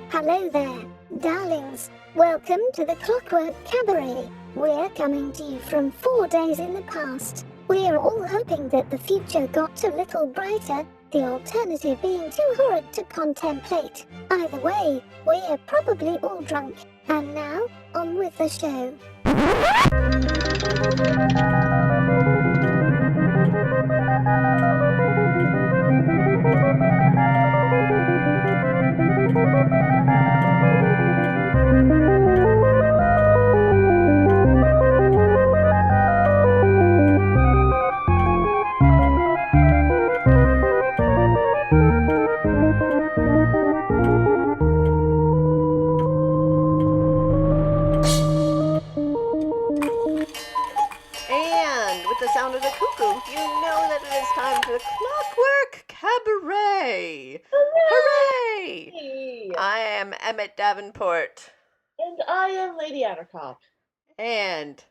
Hello there, darlings. Welcome to the Clockwork Cabaret. We're coming to you from 4 days in the past. We're all hoping that the future got a little brighter, the alternative being too horrid to contemplate. Either way, we're probably all drunk. And now, on with the show. The sound of the cuckoo, you know that it is time for the Clockwork Cabaret. Hooray! Hey. I am Emmett Davenport. And I am Lady Attercop. And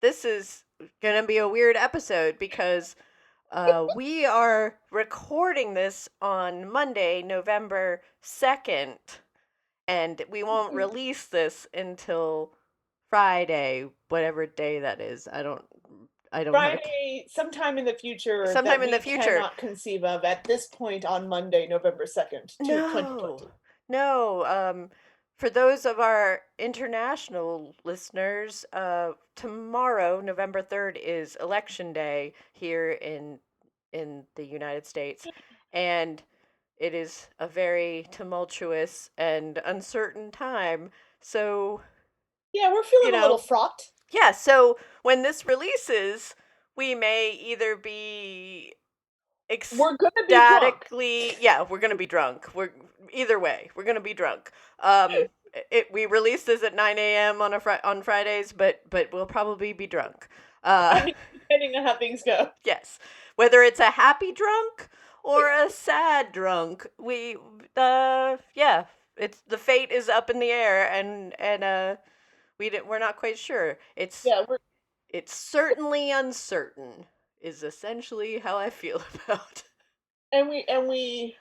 this is going to be a weird episode because we are recording this on Monday, November 2nd, and we won't release this until Friday, whatever day that is. I don't Friday, sometime in the future. Sometime in the future. Cannot conceive of at this point on Monday, November 2nd, 2020. No. For those of our international listeners, tomorrow, November 3rd, is Election Day here in the United States, and it is a very tumultuous and uncertain time. So, yeah, we're feeling a little fraught. Yeah, so when this releases, we may either be we're gonna be drunk. We're gonna be drunk. Either way, we're gonna be drunk. We release this at 9 a.m. on Fridays, but we'll probably be drunk. Depending on how things go. Yes, whether it's a happy drunk or a sad drunk, it's the fate is up in the air, and we're not quite sure. It's certainly uncertain, is essentially how I feel about. And we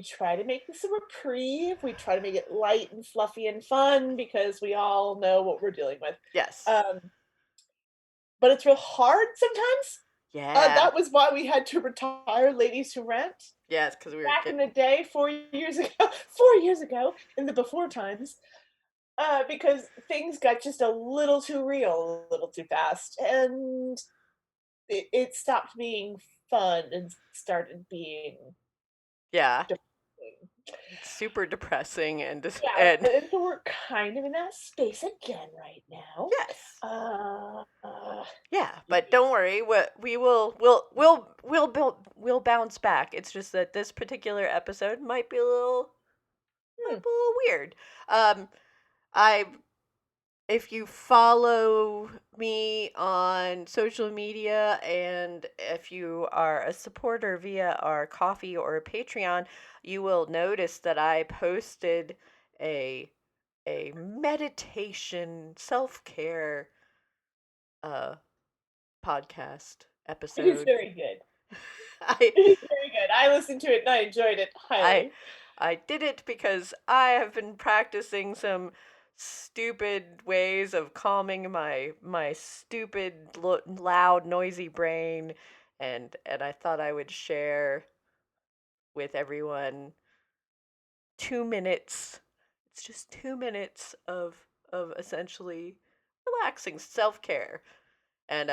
try to make this a reprieve. We try to make it light and fluffy and fun because we all know what we're dealing with. Yes. But it's real hard sometimes. Yeah. That was why we had to retire Ladies Who Rent. Yes, because we were back in the day, 4 years ago, in the before times. Because things got just a little too real, a little too fast, and it stopped being fun and started being depressing. Super depressing and so we're kind of in that space again right now. Yes. But don't worry, we'll bounce back. It's just that this particular episode might be a little weird. If you follow me on social media and if you are a supporter via our Ko-fi or Patreon, you will notice that I posted a meditation self-care podcast episode. It is very good. It is very good. I listened to it and I enjoyed it highly. I did it because I have been practicing some stupid ways of calming my stupid, loud, noisy brain, and I thought I would share with everyone 2 minutes. It's just 2 minutes of essentially relaxing self-care, and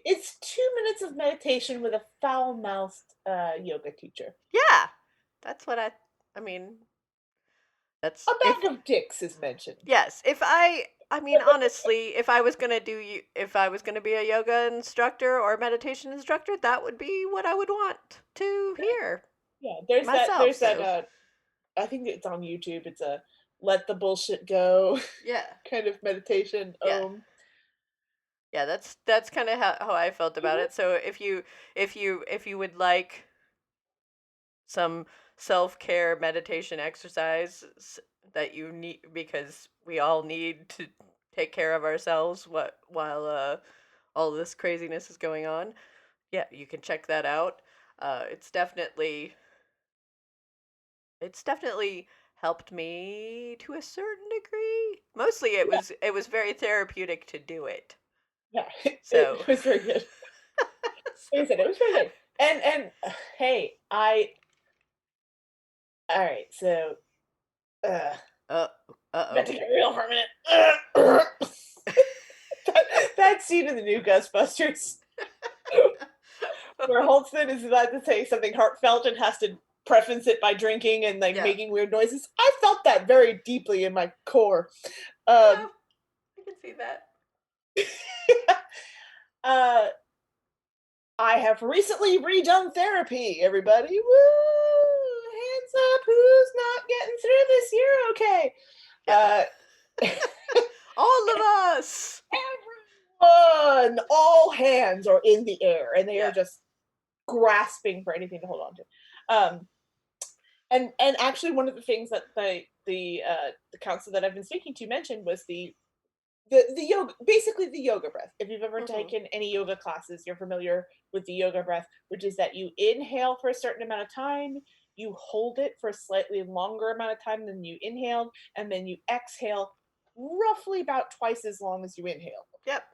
it's 2 minutes of meditation with a foul-mouthed yoga teacher. Yeah, that's what I mean. That's a bag of dicks is mentioned. Yes, honestly, if I was gonna be a yoga instructor or meditation instructor, that would be what I would want to hear. Yeah, there's that. I think it's on YouTube. It's a let the bullshit go. Yeah. Kind of meditation. Yeah. Yeah, that's kind of how I felt about it. So if you would like some self-care meditation exercise that you need, because we all need to take care of ourselves while all this craziness is going on, yeah, you can check that out. It's definitely helped me to a certain degree. Mostly it was very therapeutic to do it. Yeah, So it was very good. Like I said, it was very good. And hey, all right, so uh uh about uh-oh. to get real for a minute. That scene in the new Ghostbusters where Holtzman is about to say something heartfelt and has to preface it by drinking and like Yeah. making weird noises. I felt that very deeply in my core. Yeah, I can see that. uh, I have recently redone therapy, everybody. Woo! Hands up, who's not getting through this year okay? Yeah. Uh, All of us. everyone, all hands are in the air and they are Yeah. just grasping for anything to hold on to. And actually one of the things that the counselor that I've been speaking to mentioned was the yoga, basically the yoga breath. If you've ever Mhm. taken any yoga classes, you're familiar with the yoga breath, which is that you inhale for a certain amount of time, you hold it for a slightly longer amount of time than you inhaled, and then you exhale roughly about twice as long as you inhale. Yep.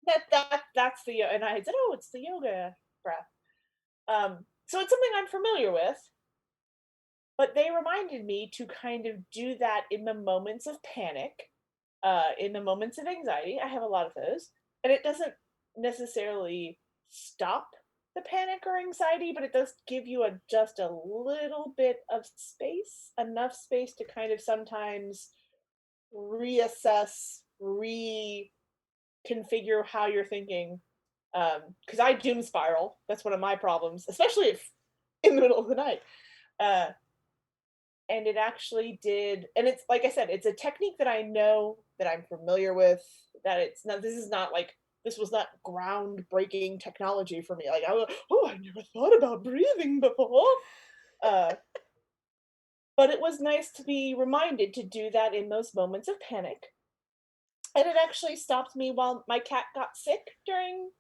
That's the and I said, oh, it's the yoga breath. So it's something I'm familiar with, but they reminded me to kind of do that in the moments of panic, in the moments of anxiety. I have a lot of those, and it doesn't necessarily stop the panic or anxiety, but it does give you just a little bit of space, enough space to kind of sometimes reassess, reconfigure how you're thinking. Because I doom spiral. That's one of my problems, especially if in the middle of the night. Uh, and it actually did, and it's like I said, it's a technique that I know, that I'm familiar with, that it's not, this is not like, this was not groundbreaking technology for me. Like, oh, I never thought about breathing before. Uh, but it was nice to be reminded to do that in those moments of panic. And it actually stopped me while my cat got sick during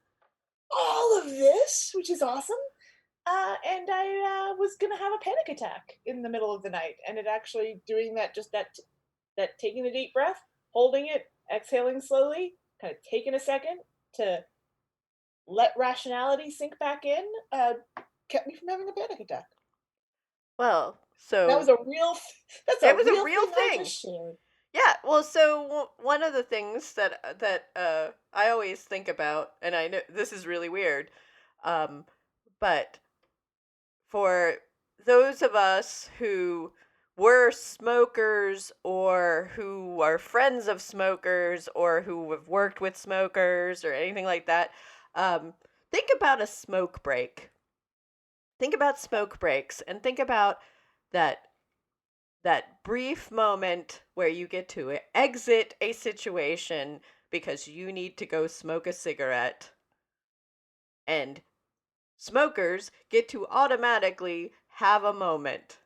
all of this, which is awesome. And I was gonna have a panic attack in the middle of the night, and it actually doing that, just that taking a deep breath, holding it, exhaling slowly, kind of taking a second to let rationality sink back in, kept me from having a panic attack. Well, That was so a real. That's it a was a real real thing I thing. just shared. Yeah, well, so one of the things that I always think about, and I know this is really weird, um, but for those of us who were smokers or who are friends of smokers or who have worked with smokers or anything like that, um, think about a smoke break. Think about smoke breaks and think about that that brief moment where you get to exit a situation because you need to go smoke a cigarette, and smokers get to automatically have a moment.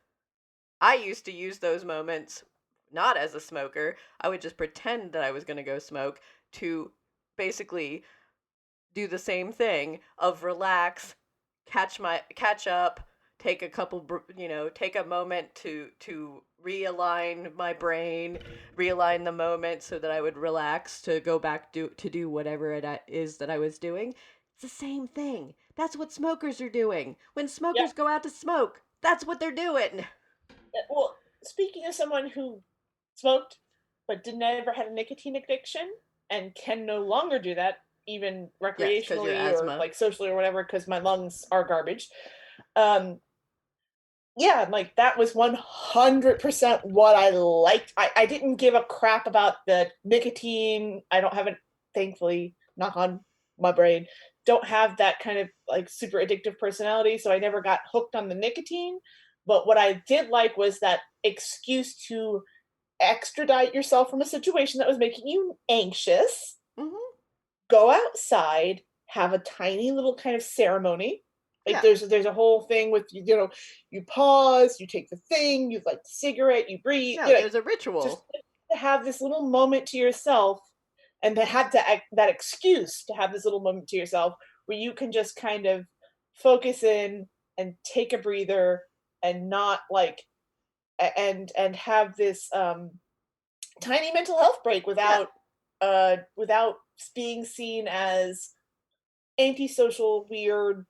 I used to use those moments not as a smoker. I would just pretend that I was going to go smoke to basically do the same thing of relax, catch up, take a couple, take a moment to realign my brain, realign the moment so that I would relax to go back to do whatever it is that I was doing. It's the same thing. That's what smokers are doing. When Yep. smokers go out to smoke, that's what they're doing. Well, speaking of someone who smoked but didn't ever had a nicotine addiction and can no longer do that, even Yes, because your recreationally or asthma. like socially or whatever, because my lungs are garbage. Um, yeah, like that was 100% what I liked. I didn't give a crap about the nicotine. I don't have it, thankfully, knock on my brain, don't have that kind of like super addictive personality. So I never got hooked on the nicotine. But what I did like was that excuse to extradite yourself from a situation that was making you anxious, Hmm. go outside, have a tiny little kind of ceremony. Like Yeah. there's a whole thing with you pause, you take the thing, you light the cigarette, you breathe, Yeah, there's a just ritual. to have this little moment to yourself, and to have that excuse to have this little moment to yourself where you can just kind of focus in and take a breather and not like and have this tiny mental health break without being seen as antisocial, weird,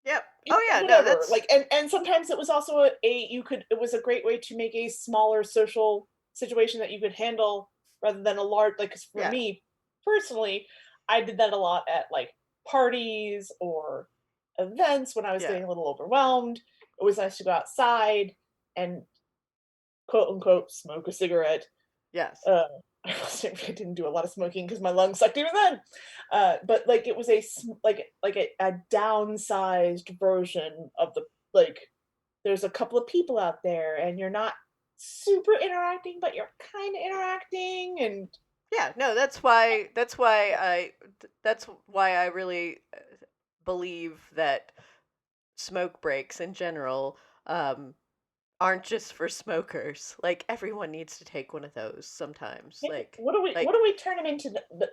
Yep. Oh yeah, no, whatever. that's Like, and sometimes it was also it was a great way to make a smaller social situation that you could handle rather than a large, like, 'cause for yeah, me personally, I did that a lot at like parties or events when I was yeah, getting a little overwhelmed. It was nice to go outside and quote unquote smoke a cigarette. yes, uh, I didn't do a lot of smoking because my lungs sucked even then. But like it was a downsized version of the, like, there's a couple of people out there and you're not super interacting, but you're kind of interacting, and yeah. No, that's why I really believe that smoke breaks in general aren't just for smokers. Like everyone needs to take one of those sometimes. hey, what Like do we turn them into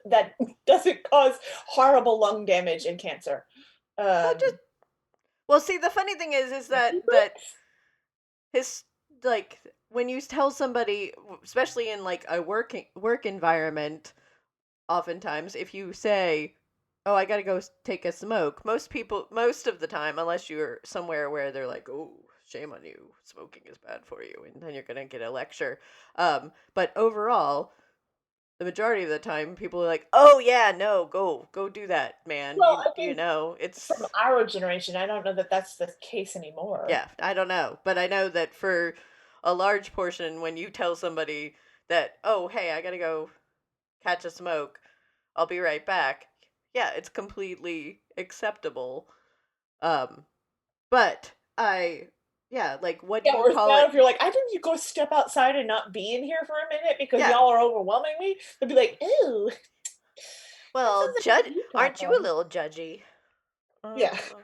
that doesn't cause horrible lung damage and cancer? just well, see, the funny thing is Coffee that breaks? his like when you tell somebody, especially in like a work environment, oftentimes if you say, "Oh, I gotta go take a smoke," most of the time, unless you're somewhere where they're like, "Oh, shame on you, smoking is bad for you," and then you're gonna get a lecture. But overall, the majority of the time, people are like, "Oh yeah, no, go do that, man." Well, I You think know, from it's our generation, I don't know that that's the case anymore. yeah, I don't know, but I know that for a large portion, when you tell somebody that, "Oh, hey, I gotta go catch a smoke. I'll be right back." Yeah, it's completely acceptable. Um, but yeah, like, what do Yeah, you whereas call now it? if you're like, "I didn't you go step outside and not be in here for a minute because Yeah. y'all are overwhelming me," they'd be like, "Ew, that Well, sounds like a you aren't you a problem." little judgy? Yeah, Uh,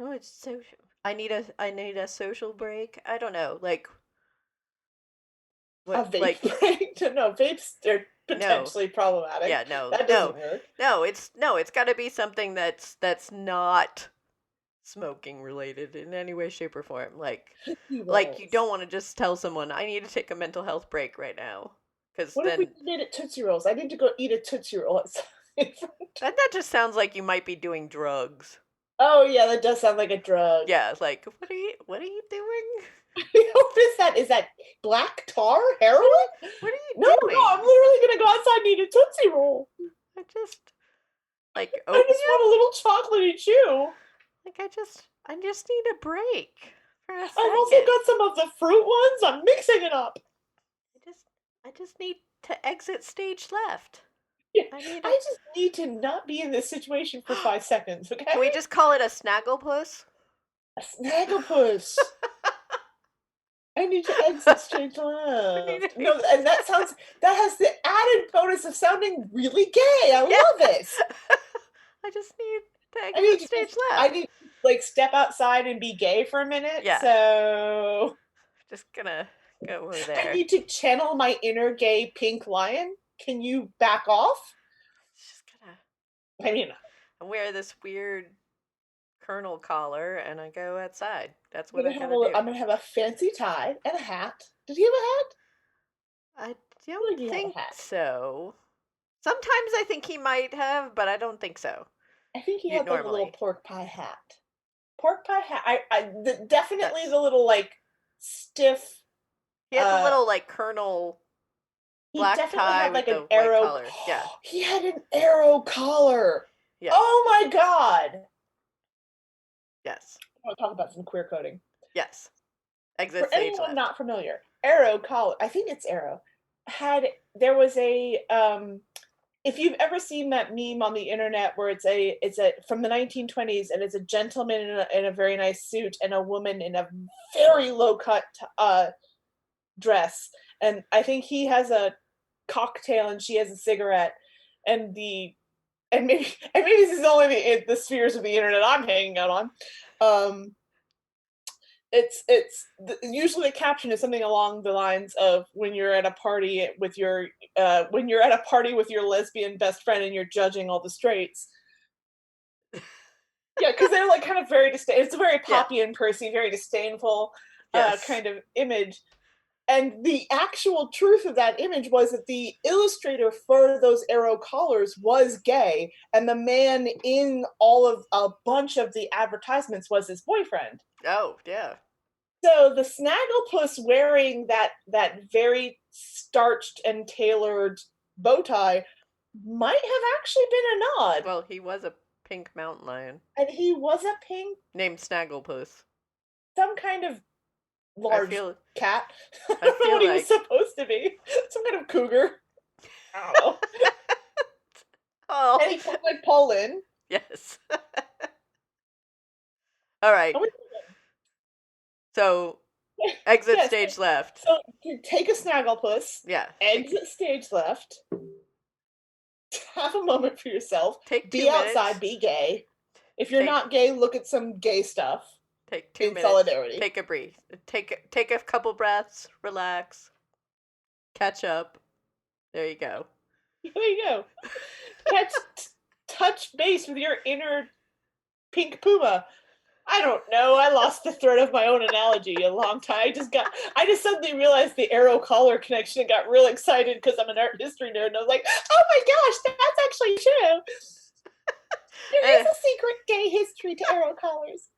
oh, it's social. I need a social break. I don't know. Like a what? vape Like break? No, vapes, they're no. potentially problematic. Yeah, no, That no, doesn't work. no. It's got to be something that's not smoking related in any way, shape, or form. Tootsie Like you don't Rolls. want to just tell someone I need to take a mental health break right now, because What if we then made it Tootsie Rolls? I need to go eat a Tootsie Roll outside. that just sounds like you might be doing drugs. Oh yeah, that does sound like a drug. Yeah, it's like what are you doing? What is that? Is that black tar? Heroin? What are No, you no, I'm doing? literally gonna go outside and eat a Tootsie Roll. I just like I just opium. want a little chocolatey chew. Like I just need a break for a I've also second. got some of the fruit ones. I'm mixing it up. I just I just need to exit stage left. Yeah, I need a I just need to not be in this situation for 5 seconds, okay? Can we just call it a snagglepuss? A snagglepuss. I need to exit straight We need left. to No, and that has the added bonus of sounding really gay. I Yeah. love it. I just need to I need exit to stage I left. need to like step outside and be gay for a minute. Yeah, So just gonna go over I there. need to channel my inner gay pink lion. Can you back off? Just gonna I mean, I wear this weird colonel collar and I go outside. That's I'm what I gonna have gotta do. I'm gonna have a fancy tie and a hat. Did he have a hat? I I feel don't like he had a think hat. so. Sometimes I think he might have, but I don't think so. I think he You had like a little normally. pork pie hat. Pork pie hat. Definitely That's the little like stiff. He had the Uh, little like colonel he black definitely tie had with like an the white arrow. collar. Yeah. He had an arrow collar. Yes. Oh my god! Yes. I want to talk about some queer coding. Yes. Exit For stage anyone left. not familiar, arrow collar. I think it's arrow. There was a if you've ever seen that meme on the internet where it's a from the 1920s and it's a gentleman in a very nice suit and a woman in a very low cut dress, and I think he has a cocktail and she has a cigarette, and maybe this is only the spheres of the internet I'm hanging out on. um usually the caption is something along the lines of when you're at a party with your lesbian best friend and you're judging all the straights. Yeah, because they're like kind of very it's very Yeah. Poppy and Percy, very disdainful. Yes. kind of image. And the actual truth of that image was that the illustrator for those arrow collars was gay, and the man in a bunch of the advertisements was his boyfriend. Oh, yeah. So the Snagglepuss wearing that very starched and tailored bow tie might have actually been a nod. Well, he was a pink mountain lion And he was a pink, named Snagglepuss. some kind of I large feel cat. I I don't know feel what he was like supposed to be. Some kind of cougar. I don't know. oh And he looked like Paul Lynn. yes. All right. And we- So exit Yes. stage left. So you take a Snagglepuss, Yeah. exit stage left, have a moment for yourself, Take 2 be minutes. outside, be gay. If you're Take- not gay, look at some gay stuff. Take 2 in minutes. solidarity. Take a breathe. Take a couple breaths. Relax. Catch up. There you go. There you go. Touch base with your inner pink puma. I don't know. I lost the thread of my own analogy a long time. I just suddenly realized the arrow collar connection and got real excited because I'm an art history nerd. And I was like, oh my gosh, that's actually true. There is a secret gay history to arrow collars.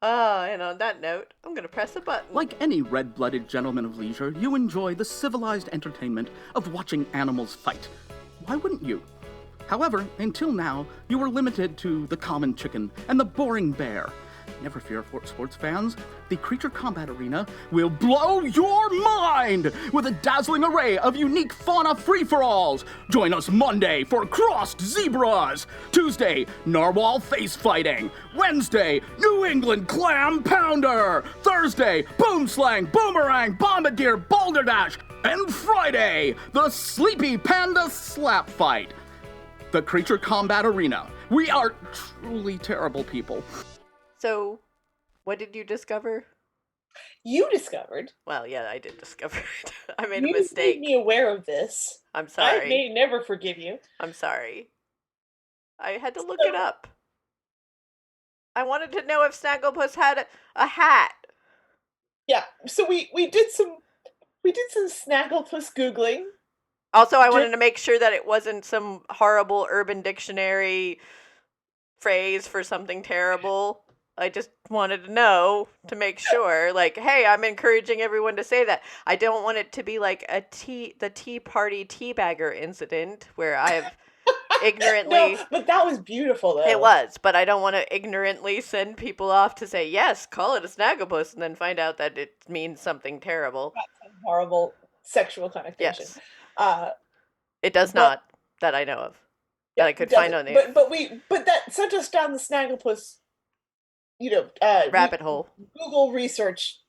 And on that note, I'm gonna press a button. Like any red-blooded gentleman of leisure, you enjoy the civilized entertainment of watching animals fight. Why wouldn't you? However, until now, you were limited to the common chicken and the boring bear. Never fear, sports fans. The Creature Combat Arena will blow your mind with a dazzling array of unique fauna free-for-alls. Join us Monday for crossed zebras. Tuesday, narwhal face fighting. Wednesday, New England clam pounder. Thursday, boomslang, boomerang, bombardier, balderdash. And Friday, the sleepy panda slap fight. The Creature Combat Arena. We are truly terrible people. So, what did you discover? You discovered. Well, yeah, I did discover it. I made You a mistake. made me aware of this. I'm sorry. I may never forgive you. I'm sorry. I had to look it up. I wanted to know if Snagglepuss had a hat. Yeah. So we did some Snagglepuss googling. Also, I wanted to make sure that it wasn't some horrible Urban Dictionary phrase for something terrible. I just wanted to know to make sure, like, hey, I'm encouraging everyone to say that. I don't want it to be like the Tea Party teabagger incident where I've ignorantly... No, but that was beautiful, though. It was, but I don't want to ignorantly send people off to say, yes, call it a Snagglepuss, and then find out that it means something terrible. Horrible sexual connotation. Yes. It does not, that I know of. That I could find on the... But that sent us down the Snagglepuss, rabbit hole. Google research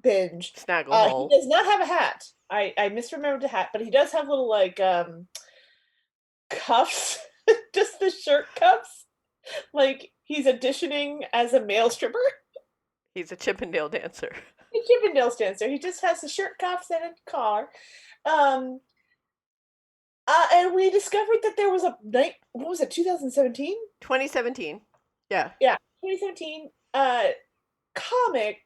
binge. Snaggle hole. He does not have a hat. I misremembered the hat, but he does have little, like, cuffs. Just the shirt cuffs. Like, he's auditioning as a male stripper. He's a Chippendale dancer. A Chippendale dancer. He just has the shirt cuffs and a car. And we discovered that there was a night, what was it, 2017? 2017. Yeah. Yeah, 2017 comic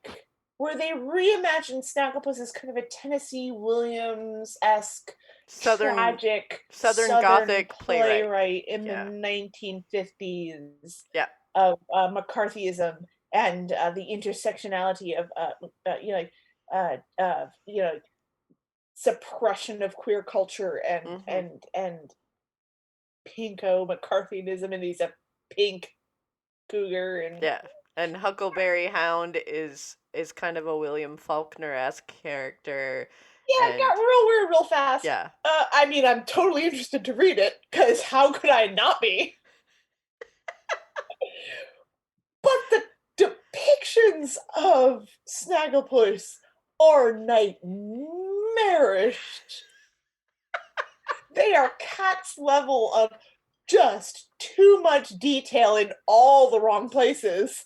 where they reimagined Snagglepuss as kind of a Tennessee Williams-esque tragic Southern Gothic playwright in the 1950s. Yeah. Of McCarthyism and the intersectionality of suppression of queer culture and pinko McCarthyism, and he's a pink cougar and Huckleberry Hound is kind of a William Faulkner-esque character. Yeah, it got real weird real fast. Yeah. I mean, I'm totally interested to read it, because how could I not be? But the depictions of Snagglepuss are nightmarish. They are Cat's level of just too much detail in all the wrong places.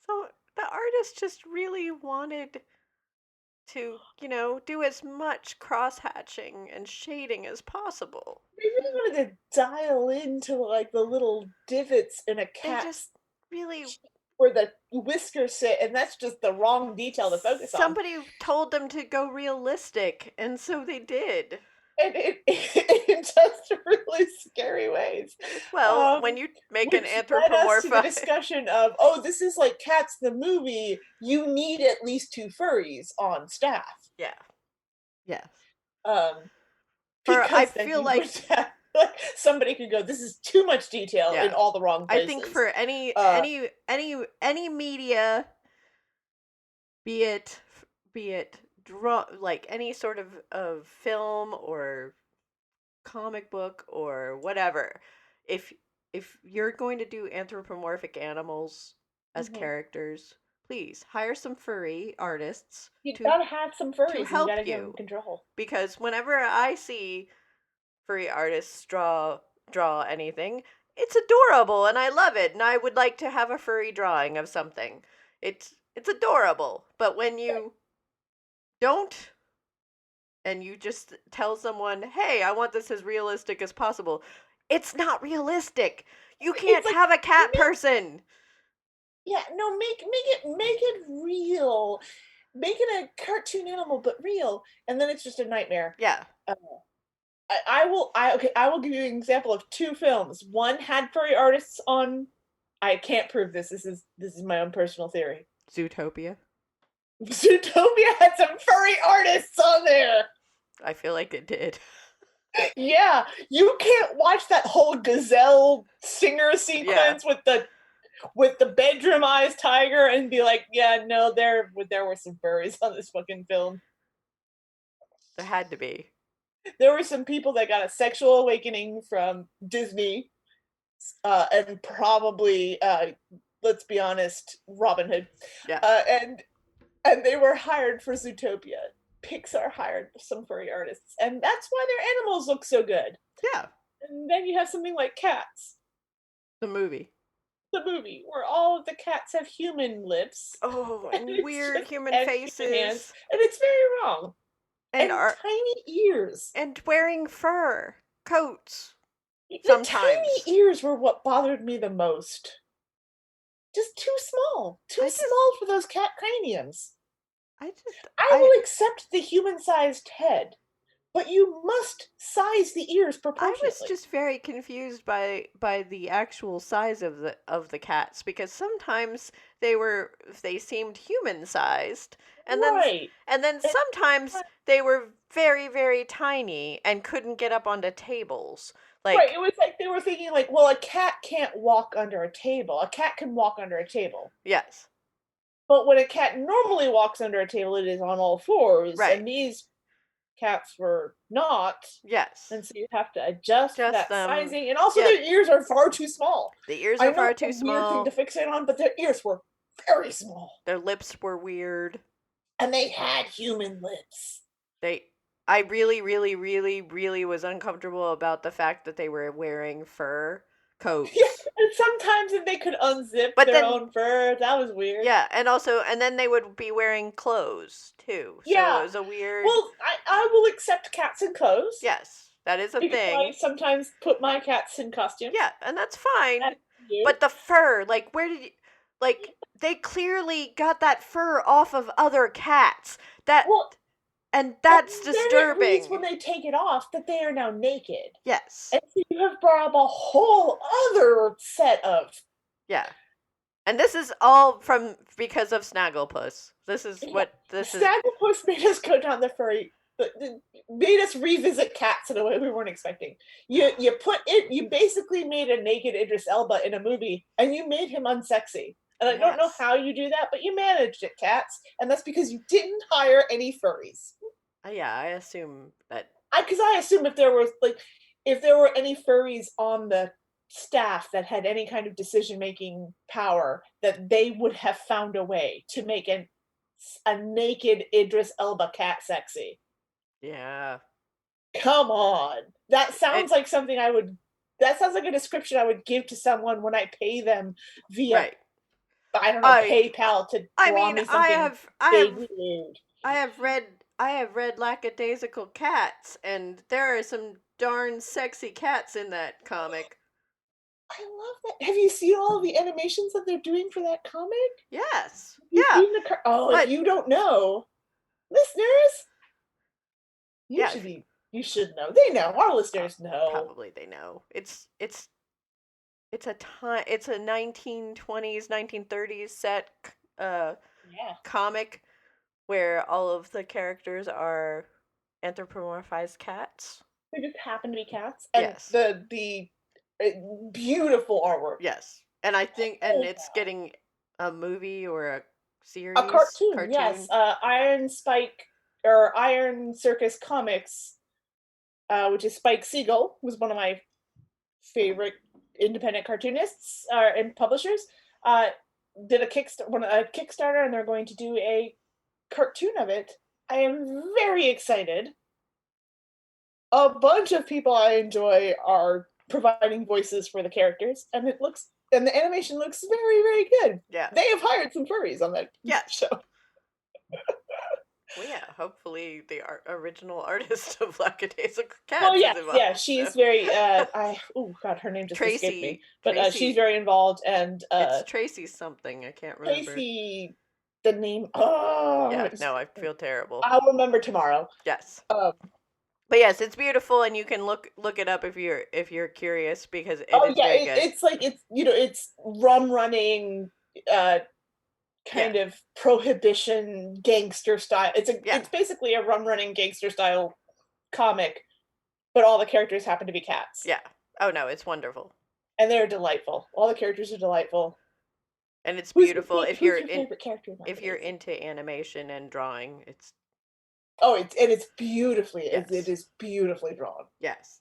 So the artist just really wanted to, do as much cross-hatching and shading as possible. They really wanted to dial into, like, the little divots in a cat. They just really where the whiskers sit, and that's just the wrong detail to focus on. Somebody told them to go realistic, and so they did. And in just really scary ways. Well, when you make an Which led us to the anthropomorphic, discussion of, oh, this is like Cats the movie. You need at least 2 furries on staff. yeah, yes. Um, For because I then feel you like would have, like somebody could go, this is too much detail Yeah. in all the wrong I places. think for any media, be it like any sort of film or comic book or whatever, if you're going to do anthropomorphic animals as Mhm. characters, please hire some furry artists You to gotta have some furries. You help gotta give you. them control. Because whenever I see furry artists draw anything, it's adorable and I love it, and I would like to have a furry drawing of something. It's adorable. But when you don't, and you just tell someone, "Hey, I want this as realistic as possible," it's not realistic. You can't like, have a cat make- person. Yeah, no, make it real. Make it a cartoon animal, but real, and then it's just a nightmare. Yeah. I will give you an example of 2 films. One had furry artists on. I can't prove this. This is my own personal theory. Zootopia. Zootopia had some furry artists on there. I feel like it did. Yeah, you can't watch that whole gazelle singer sequence with the bedroom eyes tiger and be like, yeah, no, there were some furries on this fucking film. There had to be. There were some people that got a sexual awakening from Disney, and probably, let's be honest, Robin Hood. Yeah. And they were hired for Zootopia. Pixar hired some furry artists, and that's why their animals look so good. Yeah. And then you have something like Cats, The movie. the movie, where all of the cats have human lips. Oh, and it's weird just- human and faces. human hands, and it's very wrong. And tiny ears. And wearing fur coats. The Sometimes. tiny ears were what bothered me the most. Just too small. Too small for those cat craniums. I will accept the human-sized head, but you must size the ears proportionately. I was just very confused by the actual size of the cats, because sometimes they seemed human sized, and then sometimes they were very, very tiny and couldn't get up onto tables. Like, right, it was like they were thinking like, well, a cat can't walk under a table. A cat can walk under a table. Yes. But when a cat normally walks under a table, it is on all fours. Right. And these cats were not. Yes. And so you have to adjust that them. sizing. And also their ears are far too small. The ears are far too small. Weird thing to fixate on, but their ears were very small. Their lips were weird. And they had human lips. I really, really, really, really was uncomfortable about the fact that they were wearing fur coats. Yeah, and sometimes they could unzip their own fur. That was weird. Yeah, and then they would be wearing clothes too. Yeah. So it was a weird. Well, I will accept cats in clothes. Yes, that is a because thing. I sometimes put my cats in costumes. Yeah, and that's fine. But the fur, like, where did you, like, they clearly got that fur off of other cats. And that's disturbing. Then it reads when they take it off that they are now naked. Yes. And so you have brought up a whole other set of. Yeah. And this is all because of Snagglepuss. This is what this is. Snagglepuss made us go down the furry, made us revisit cats in a way we weren't expecting. You basically made a naked Idris Elba in a movie, and you made him unsexy. And I don't know how you do that, but you managed it, Cats. And that's because you didn't hire any furries. Yeah, I assume that. Because I assume if there were any furries on the staff that had any kind of decision-making power, that they would have found a way to make a naked Idris Elba cat sexy. Yeah. Come on. That sounds like something that sounds like a description I would give to someone when I pay them via... Right. I don't know, PayPal to draw me something vaguely nude. I have read Lackadaisical Cats, and there are some darn sexy cats in that comic. I love that. Have you seen all the animations that they're doing for that comic? Yes. You've Yeah. seen the if But you don't know, listeners, you yeah, should be. You should know. They know. Our listeners know. probably they know. It's a time. It's a 1920s, 1930s set Yeah. comic where all of the characters are anthropomorphized cats. They just happen to be cats, and Yes. the beautiful artwork. Yes. And I think and it's wow. getting a movie or a series. A cartoon. Yes. Iron Spike or Iron Circus Comics, which is Spike Siegel, was one of my favorite independent cartoonists and publishers. Did a Kickstarter, and they're going to do a cartoon of it. I am very excited. A bunch of people I enjoy are providing voices for the characters, and the animation looks very, very good. Yeah. They have hired some furries on that show. Well, yeah, hopefully the original artist of Lackadaisical Cats Well, is involved. yeah, she's very. Oh God, her name just escaped me. But Tracy. she's very involved, and it's Tracy something. I can't remember. Tracy, the name. Oh, yeah. No, I feel terrible. I'll remember tomorrow. Yes. But yes, it's beautiful, and you can look it up if you're curious because it is very good. It's like it's rum running. Kind of prohibition gangster style. It's basically a rum running gangster style comic, but all the characters happen to be cats. Yeah. Oh no, it's wonderful. And they're delightful. All the characters are delightful. And it's beautiful if you're into animation and drawing. It's it's beautifully yes. it is beautifully drawn. Yes.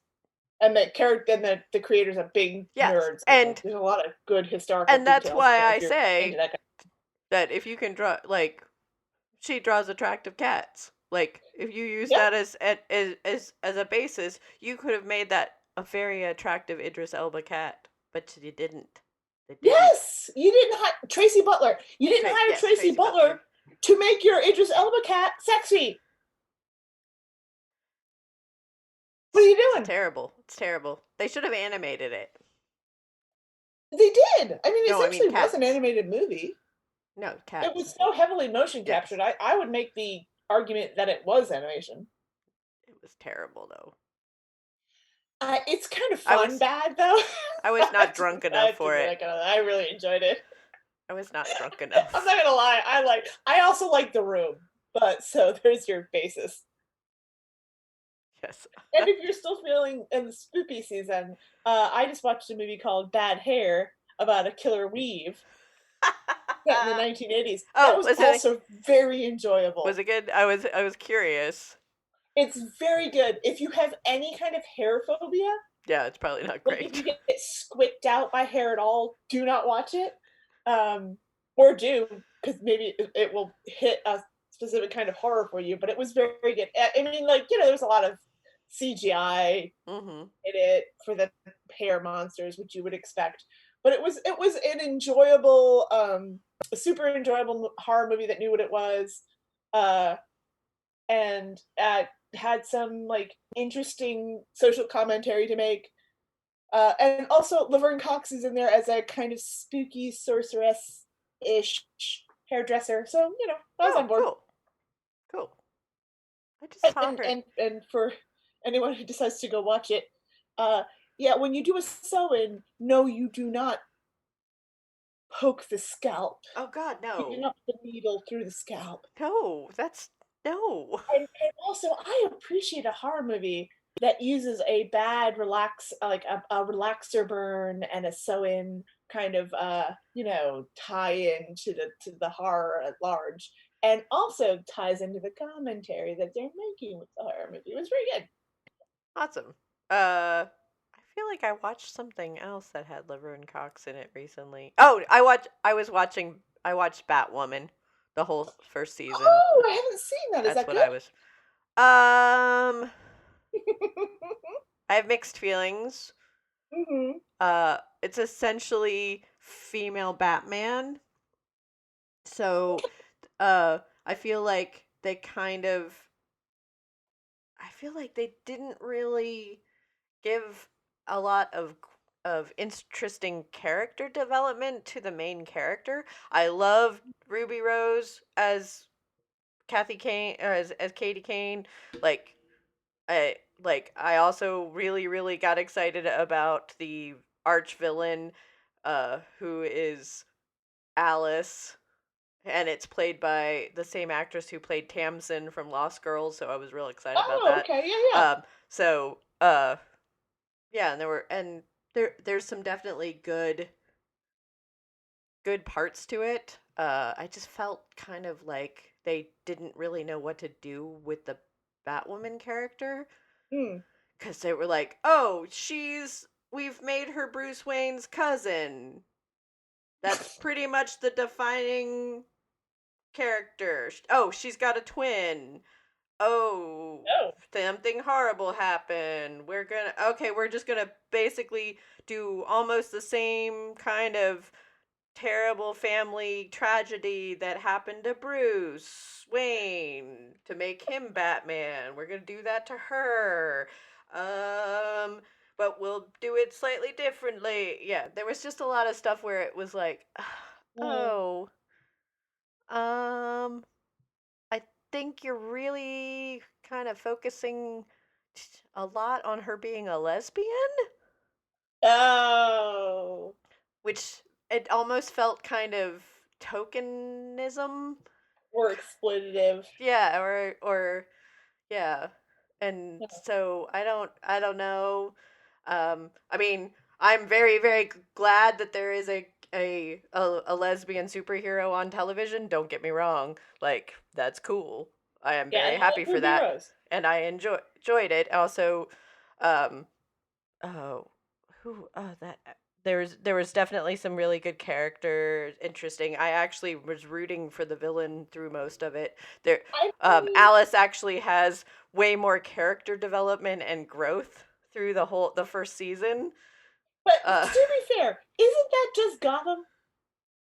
And the character and the creators are big nerds. And there's a lot of good historical. And that's why I say that if you can draw, like, she draws attractive cats. Like, if you use that as a basis, you could have made that a very attractive Idris Elba cat, but you didn't. Yes, you didn't hire Tracy Butler. You didn't hire Tracy Butler to make your Idris Elba cat sexy. What are you doing? It's terrible. It's terrible. They should have animated it. They did. I mean, essentially it was an animated movie. No, cats. It was so heavily motion captured. I would make the argument that it was animation. It was terrible, though. It's kind of fun bad, though. I was not drunk enough for it. I really enjoyed it. I was not drunk enough. I'm not gonna lie. I also like The Room, but so there's your basis. Yes. And if you're still feeling in the spooky season, I just watched a movie called Bad Hair about a killer weave. Set in the 1980s. That was also very enjoyable. Was it good? I was curious. It's very good. If you have any kind of hair phobia, yeah, it's probably not great. If you get squicked out by hair at all, do not watch it. Or do, because maybe it will hit a specific kind of horror for you. But it was very, very good. I mean, there's a lot of CGI in it for the hair monsters, which you would expect. But it was an enjoyable, a super enjoyable horror movie that knew what it was, and had some interesting social commentary to make, and also Laverne Cox is in there as a kind of spooky sorceress-ish hairdresser. So I was on board. Cool. I just saw her. And for anyone who decides to go watch it, when you do a sew-in, no, you do not poke the scalp. Oh God, no! You do not put the needle through the scalp. No, no. And also, I appreciate a horror movie that uses a bad a relaxer burn and a sew-in kind of tie-in to the horror at large, and also ties into the commentary that they're making with the horror movie. It was very good. Awesome. I feel like I watched something else that had Laverne Cox in it recently. Oh, I watched Batwoman, the whole first season. Oh, I haven't seen that. Is that what good? I was. I have mixed feelings. It's essentially female Batman. So, I feel like they didn't really give a lot of interesting character development to the main character. I love Ruby Rose as Kathy Kane, or as Katie Kane. Like I also really got excited about the arch villain, who is Alice, and it's played by the same actress who played Tamsin from Lost Girls. So I was real excited about Oh, that. okay, yeah. So yeah, and there's some definitely good parts to it. I just felt kind of like they didn't really know what to do with the Batwoman character, Hmm. because they were like, "Oh, we've made her Bruce Wayne's cousin. That's pretty much the defining character. Oh, she's got a twin. Oh, Oh. something horrible happened. We're just gonna basically do almost the same kind of terrible family tragedy that happened to Bruce Wayne to make him Batman. We're gonna do that to her. But we'll do it slightly differently." Yeah, there was just a lot of stuff where it was like, oh, um, I think you're really kind of focusing a lot on her being a lesbian, Oh. which it almost felt kind of tokenism. Or exploitative. Yeah, or yeah. And Yeah. so I don't know. I mean, I'm very glad that there is a lesbian superhero on television. Don't get me wrong. Like, that's cool. I am Yeah, very and I happy like for Ruby that. Rose. And I enjoyed it. Also, um oh, that there was definitely some really good characters, interesting. I actually was rooting for the villain through most of it. There I mean, Alice actually has way more character development and growth through the first season. but Uh to be fair, isn't that just Gotham?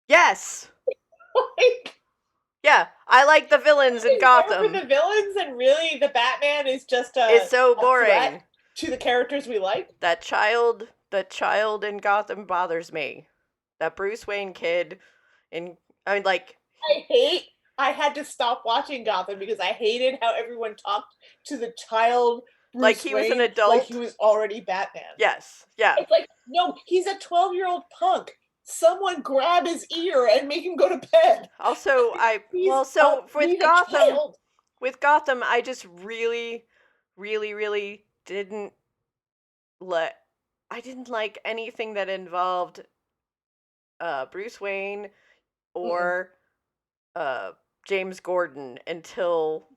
yes. Like, Yeah, I like the villains in is there for Gotham. the villains, and really the Batman is just It's so a threat boring. to the characters we like? The child in Gotham bothers me. That Bruce Wayne kid in I mean, like, I had to stop watching Gotham because I hated how everyone talked to the child Bruce like he was an Wayne like adult. he was already Batman. Yes. Yeah. It's like, no, he's a 12-year-old punk. Someone grab his ear and make him go to bed. Also, He's with a child. Gotham, I just really didn't I didn't like anything that involved Bruce Wayne Mm-mm. or James Gordon until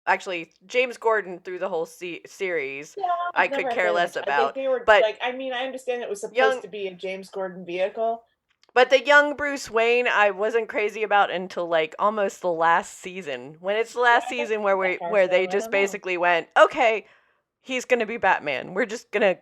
actually James Gordon through the whole series. Yeah, I never could had care very less much. about. They were But like, I mean, I understand it was supposed young to be a James Gordon vehicle. But the young Bruce Wayne, I wasn't crazy about until like almost the last season. When it's the last season where they just basically went, okay, he's gonna be Batman. We're just gonna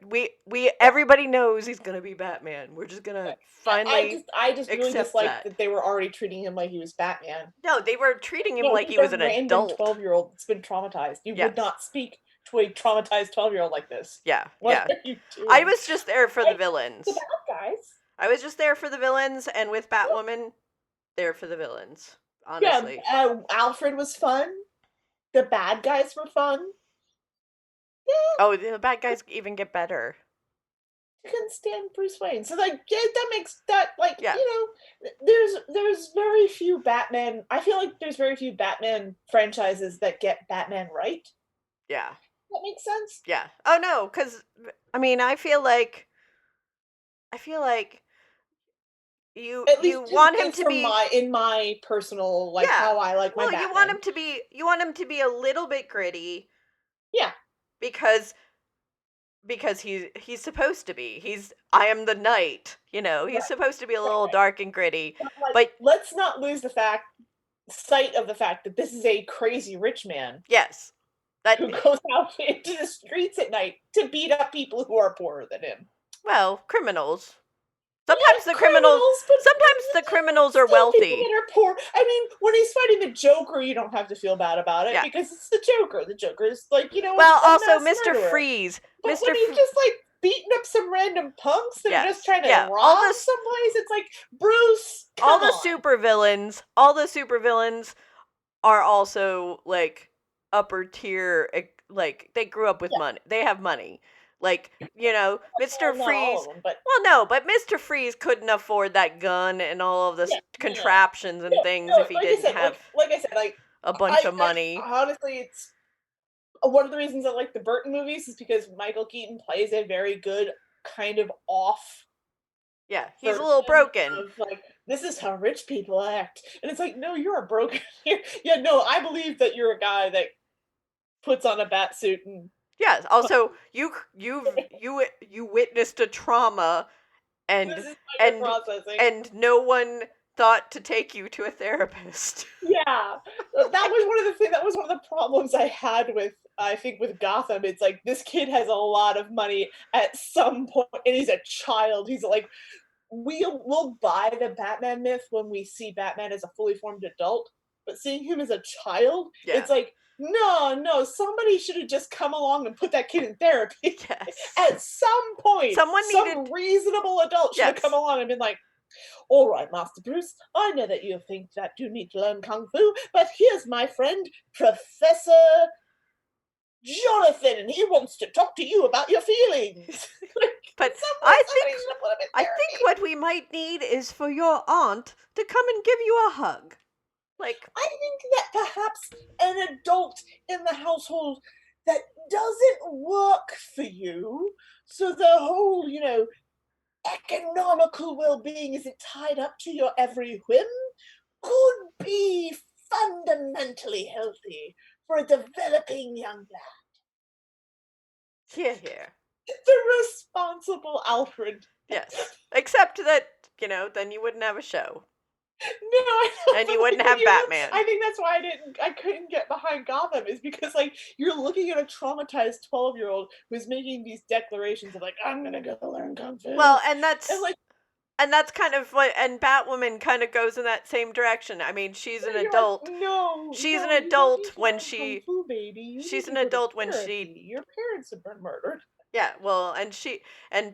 we everybody knows he's gonna be Batman. We're just gonna finally. I just really accept disliked that they were already treating him like he was Batman. No, they were treating him No, like he's he was a an random adult. 12-year-old that's been traumatized. You Yes. would not speak to a traumatized 12-year-old like this. Yeah, What yeah. are you doing? I was just there for the villains. The bad guys. I was just there for the villains, and with Batwoman, there for the villains. Honestly. Yeah, Alfred was fun. The bad guys were fun. Yeah, Oh, the bad guys even get better. I couldn't stand Bruce Wayne. So like, yeah, that makes that like, Yeah. you know, there's very few Batman. I feel like there's very few Batman franchises that get Batman right. Yeah. That makes sense. Yeah. Oh no, because I mean, I feel like you At least want him to be in my personal like how I like my well, Batman. you want him to be a little bit gritty. Yeah. Because he's supposed to be. I am the knight, you know. He's supposed to be a little dark and gritty. But let's not lose sight of the fact that this is a crazy rich man. Yes. Who goes out into the streets at night to beat up people who are poorer than him. Well, criminals. Sometimes the criminals are wealthy. People that are poor. I mean, when he's fighting the Joker, you don't have to feel bad about it because it's the Joker. The Joker is like, you know. Well, also Mr. Freeze. But when he's just like beating up some random punks that are just trying to Yeah, rob someplace. It's like, Bruce, all come the on. all the supervillains are also like upper tier, like they grew up with money. They have money. Like, Well, Mr. not all Freeze. of them, but Well, no, but Mr. Freeze couldn't afford that gun and all of the yeah, contraptions and things no, if he didn't have like I said, like a bunch of money. honestly, it's one of the reasons I like the Burton movies is because Michael Keaton plays a very good kind of off. Yeah, he's a little broken. Of like, this is how rich people act, and it's like, no, you're a broken. Yeah, no, I believe that you're a guy that puts on a bat suit and. Yes. Also, you witnessed a trauma, This is processing. and no one thought to take you to a therapist. Yeah, that was one of the problems I had with, I think, with Gotham. It's like, this kid has a lot of money at some point, and he's a child. He's like, we'll buy the Batman myth when we see Batman as a fully formed adult, but seeing him as a child, it's like, no, somebody should have just come along and put that kid in therapy. Yes. At some point, some reasonable adult should have come along and been like, all right, Master Bruce, I know that you think that you need to learn Kung Fu, but here's my friend, Professor Jonathan, and he wants to talk to you about your feelings. But I think what we might need is for your aunt to come and give you a hug. Like, I think that perhaps an adult in the household that doesn't work for you, so the whole, economical well-being isn't tied up to your every whim, could be fundamentally healthy for a developing young lad. Here. The responsible Alfred. Yes. Except that, then you wouldn't have a show. No, I don't. And you wouldn't have Batman. I think that's why I couldn't get behind Gotham, is because, like, you're looking at a traumatized 12-year-old who's making these declarations of, like, I'm gonna go learn Kung Fu. Well, and that's kind of what, and Batwoman kind of goes in that same direction. I mean, she's an adult. She's an adult when she. Kung Fu, baby. She's an adult when your parents have been murdered. Yeah, well, and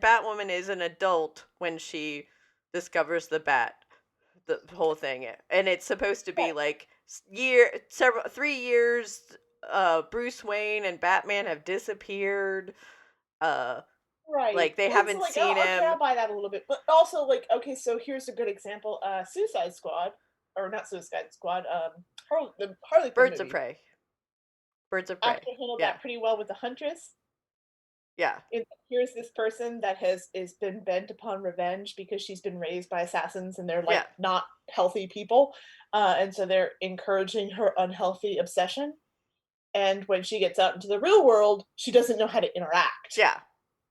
Batwoman is an adult when she discovers the whole thing, and it's supposed to be like 3 years. Bruce Wayne and Batman have disappeared. Right. Like, they haven't seen him. Okay, I'll buy that a little bit, but also, like, okay, so here's a good example: Suicide Squad, or not Suicide Squad. Harley Birds of Prey. Birds of Prey. They handled that pretty well with the Huntress. Yeah. Here's this person that has been bent upon revenge because she's been raised by assassins, and they're like not healthy people, and so they're encouraging her unhealthy obsession. And when she gets out into the real world, she doesn't know how to interact. Yeah.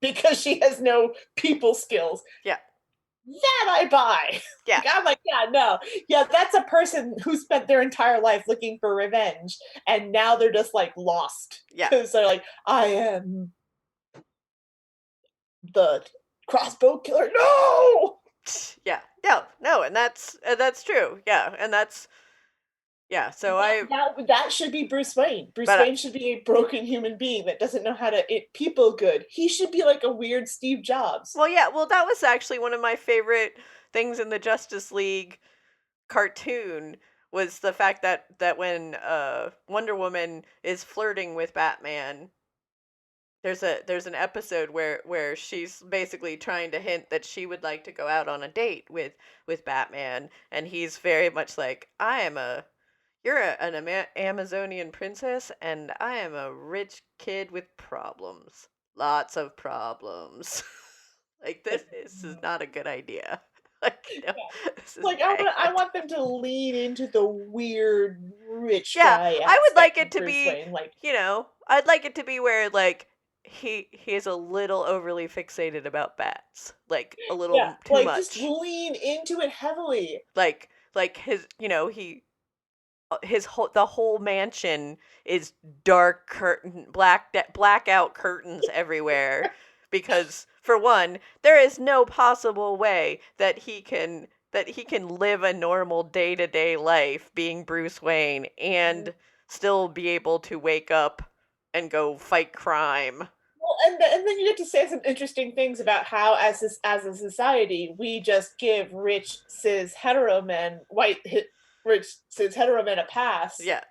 Because she has no people skills. Yeah. That I buy. Yeah. I'm like, that's a person who spent their entire life looking for revenge, and now they're just like lost. Yeah. Because they're like, I am the crossbow killer. No. Yeah. No, and that's true. Yeah, and that's. Yeah, so that should be Bruce Wayne. Bruce Wayne should be a broken human being that doesn't know how to people good. He should be like a weird Steve Jobs. Well, yeah, that was actually one of my favorite things in the Justice League cartoon, was the fact that when Wonder Woman is flirting with Batman, there's an episode where she's basically trying to hint that she would like to go out on a date with Batman, and he's very much like, you're an Amazonian princess, and I am a rich kid with problems. Lots of problems. Like, this is not a good idea. Like, I want them to lean into the weird rich guy. Yeah, I would like it to be, I'd like it to be where, like, he is a little overly fixated about bats. Like, a little too much. Just lean into it heavily. Like his, the whole mansion is dark blackout curtains everywhere, because, for one, there is no possible way that he can live a normal day-to-day life being Bruce Wayne and still be able to wake up and go fight crime. Well, and then you get to say some interesting things about how, as a society, we just give rich cis hetero men, rich cis hetero men a pass. Yeah.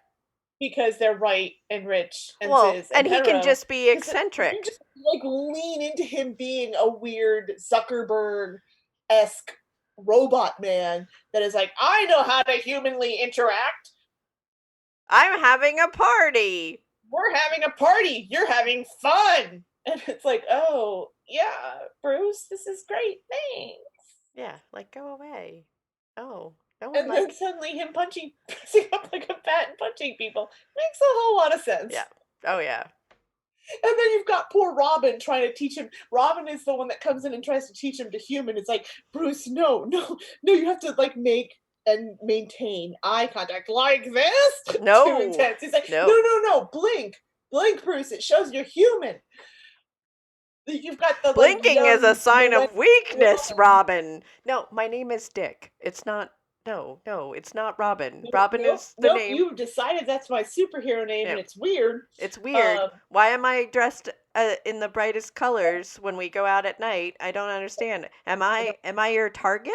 Because they're white and rich and Well, cis and he hetero. can just be You eccentric. just like lean into him being a weird Zuckerberg-esque robot man that is like, I know how to humanly interact. I'm having a party. We're having a party. You're having fun. And it's like, oh, yeah, Bruce, this is great. Thanks. Yeah, like, go away. Oh, no one And then suddenly him pressing up like a bat and punching people makes a whole lot of sense. Yeah. Oh, yeah. And then you've got poor Robin trying to teach him. Robin is the one that comes in and tries to teach him to human. It's like, Bruce, no, you have to like make and maintain eye contact like this. No. Too intense. He's like, No. no, blink, Bruce. It shows you're human. You've got the blinking like, is a sign of weakness, Robin. No, my name is Dick. It's not. No, it's not Robin. Robin is the name. You decided that's my superhero name, and it's weird. It's weird. Why am I dressed in the brightest colors when we go out at night? I don't understand. Am I your target?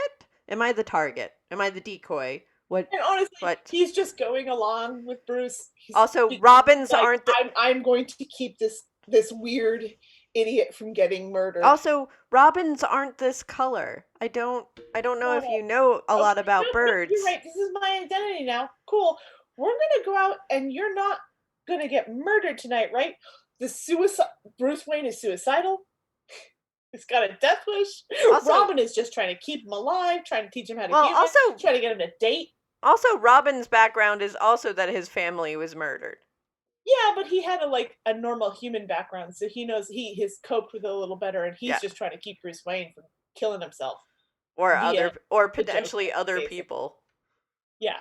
Am I the target? Am I the decoy? What? And honestly, he's just going along with Bruce. Also, Robins like, aren't. I'm going to keep this weird idiot from getting murdered. Also, robins aren't this color. I don't know if you know a lot about birds. You're right. This is my identity now. Cool. We're gonna go out, and you're not gonna get murdered tonight, right? Bruce Wayne is suicidal. He's got a death wish. Also, Robin is just trying to keep him alive, trying to teach him how to trying to get him to date. Also, Robin's background is also that his family was murdered. Yeah, but he had a normal human background, so he knows he has coped with it a little better, and he's just trying to keep Bruce Wayne from killing himself, or potentially other people. Yeah,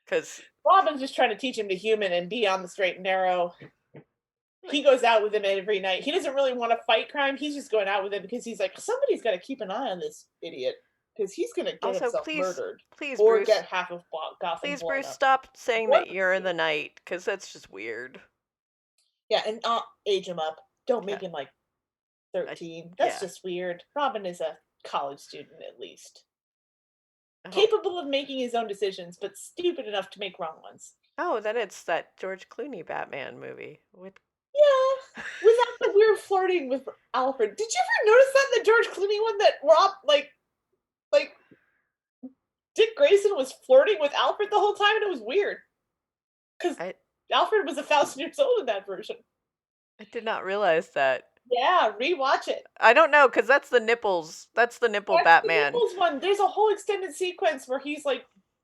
because Robin's just trying to teach him to human and be on the straight and narrow. He goes out with him every night. He doesn't really want to fight crime. He's just going out with him because he's like, somebody's got to keep an eye on this idiot. Because he's going to get himself murdered. Please, or Bruce, get half of Gotham. Please, Bruce, stop saying that you're the knight, because that's just weird. Yeah, and age him up. Don't make him 13. That's just weird. Robin is a college student, at least. Capable of making his own decisions, but stupid enough to make wrong ones. Oh, then it's that George Clooney Batman movie. Yeah, without the weird flirting with Alfred. Did you ever notice that in the George Clooney one that Rob, like Dick Grayson was flirting with Alfred the whole time, and it was weird. Because Alfred was 1,000 years old in that version. I did not realize that. Yeah, rewatch it. I don't know, because that's the nipples. That's the nipple Batman. The nipples one. There's a whole extended sequence where he's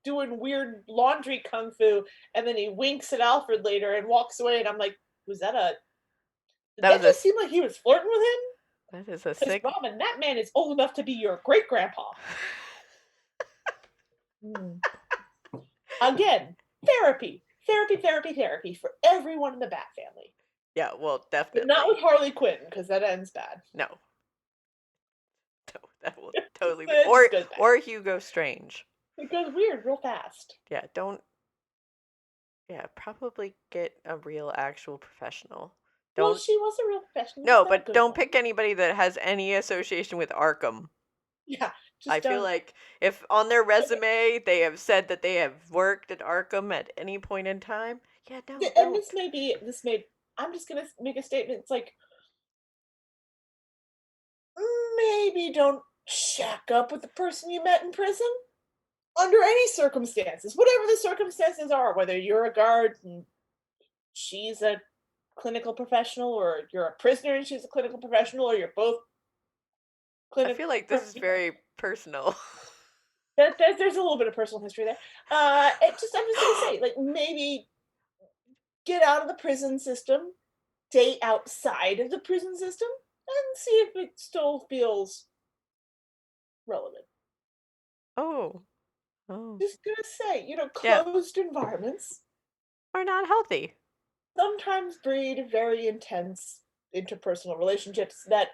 doing weird laundry kung fu, and then he winks at Alfred later and walks away, and I'm like, was that a... Did that just seem like he was flirting with him? That is a sick... Robin, that man is old enough to be your great-grandpa. Again, therapy for everyone in the Bat family. Yeah, well, definitely. But not with Harley Quinn, because that ends bad. No, that will totally be... or Hugo Strange. It goes weird real fast. Yeah, don't... Yeah, probably get a real, actual professional. Well, she was a real professional. No, but don't pick anybody that has any association with Arkham. Yeah. I feel like if on their resume they have said that they have worked at Arkham at any point in time, no. And I'm just gonna make a statement. It's like, maybe don't shack up with the person you met in prison under any circumstances, whatever the circumstances are. Whether you're a guard and she's a clinical professional, or you're a prisoner and she's a clinical professional, or you're both. I feel like this is very personal. There's a little bit of personal history there. I'm just gonna say, maybe get out of the prison system, date outside of the prison system, and see if it still feels relevant. Oh. Just gonna say, closed environments are not healthy. Sometimes breed very intense interpersonal relationships that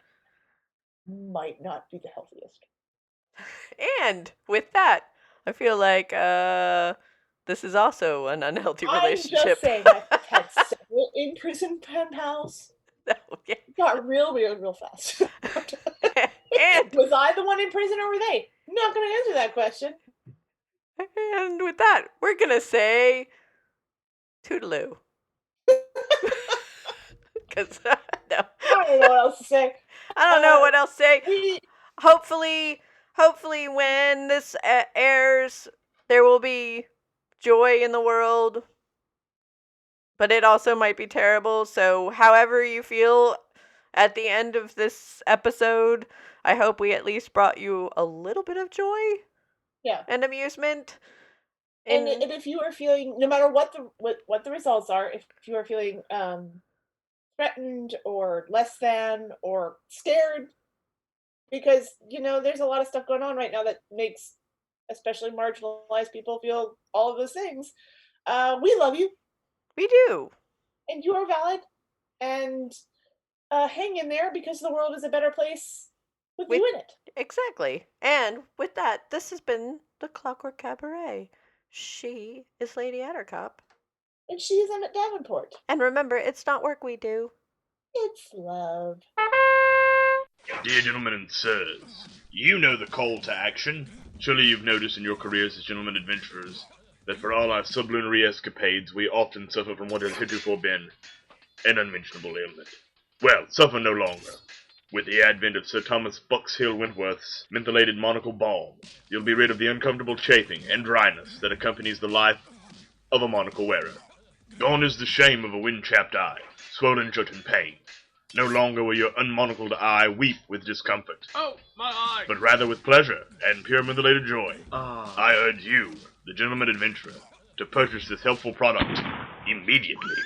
might not be the healthiest. And with that, I feel like this is also an unhealthy relationship. I'm just saying, I've had several in-prison pen pals. No, yeah. Got real fast. and Was I the one in prison or were they? Not going to answer that question. and with that, we're gonna say toodaloo. Because no, I don't know what else to say. I don't know what else to say. We Hopefully, when this airs, there will be joy in the world. But it also might be terrible. So, however you feel at the end of this episode, I hope we at least brought you a little bit of joy. Yeah. And amusement. And if you are feeling, no matter what the results are, if you are feeling threatened or less than or scared, because there's a lot of stuff going on right now that makes especially marginalized people feel all of those things. We love you. We do. And you are valid. And hang in there, because the world is a better place with you in it. Exactly. And with that, this has been the Clockwork Cabaret. She is Lady Attercop. And she is Emmett Davenport. And remember, it's not work we do. It's love. Dear gentlemen and sirs, you know the call to action. Surely you've noticed in your careers as gentlemen adventurers that for all our sublunary escapades we often suffer from what has heretofore been an unmentionable ailment. Well, suffer no longer. With the advent of Sir Thomas Buckshill Wentworth's mentholated monocle balm, you'll be rid of the uncomfortable chafing and dryness that accompanies the life of a monocle wearer. Gone is the shame of a wind-chapped eye, swollen shut in pain. No longer will your unmonocled eye weep with discomfort. Oh, my eye! But rather with pleasure and pure mentholated joy. I urge you, the gentleman adventurer, to purchase this helpful product immediately.